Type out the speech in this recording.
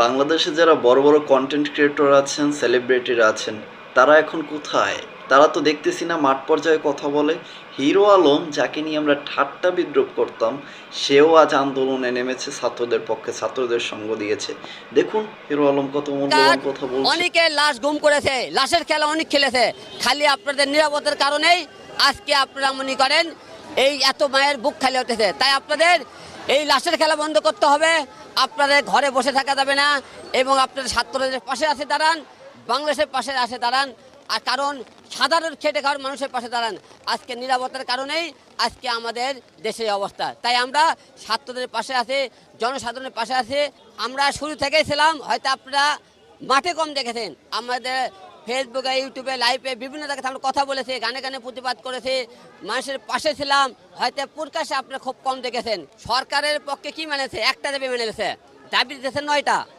বাংলাদেশে যারা বড় বড় কন্টেন্ট ক্রিয়েটর আছেন, সেলিব্রিটিরা আছেন, তারা এখন কোথায়? তারা তো দেখতেছি না মাঠ পর্যায়ে কথা বলে। হিরো আলম, যাকে নিয়ে আমরা ঠাট্টা বিদ্রূপ করতাম, সেও আজ আন্দোলনে নেমেছে ছাত্রদের পক্ষে, ছাত্রদের সঙ্গ দিয়েছে। দেখুন হিরো আলম কত কার মূল্যবান কথা বলছে। অনেকে লাশ গুম করেছে, লাশের খেলা অনেক খেলেছে। খালি আপনাদের নিরাপত্তার কারণেই আজকে আপনারা মনে করেন এই এত মায়ের বুক খালি হতেছে। তাই আপনাদের এই লাশের খেলা বন্ধ করতে হবে। আপনাদের ঘরে বসে থাকা যাবে না এবং আপনাদের ছাত্রদের পাশে আছে দাঁড়ান, বাংলাদেশের পাশে আছে দাঁড়ান। আর কারণ সাধারণ খেটে খাওয়ার মানুষের পাশে দাঁড়ান। আজকে নিরাপত্তার কারণেই আজকে আমাদের দেশের অবস্থা। তাই আমরা ছাত্রদের পাশে আছি, জনসাধারণের পাশে আছি। আমরা শুরু থেকেই ছিলাম, হয়তো আপনারা মাঠে কম দেখেছেন, আমাদের ফেসবুকে, ইউটিউবে, লাইভে বিভিন্ন জায়গায় আমরা কথা বলেছি, গানে গানে প্রতিবাদ করেছি, মানুষের পাশে ছিলাম। হয়তো প্রকাশ্যে আপনারা খুব কম দেখেছেন। সরকারের পক্ষে কি মেনেছে? একটা দাবি মেনে গেছে, দাবি দিতেছে 9টা।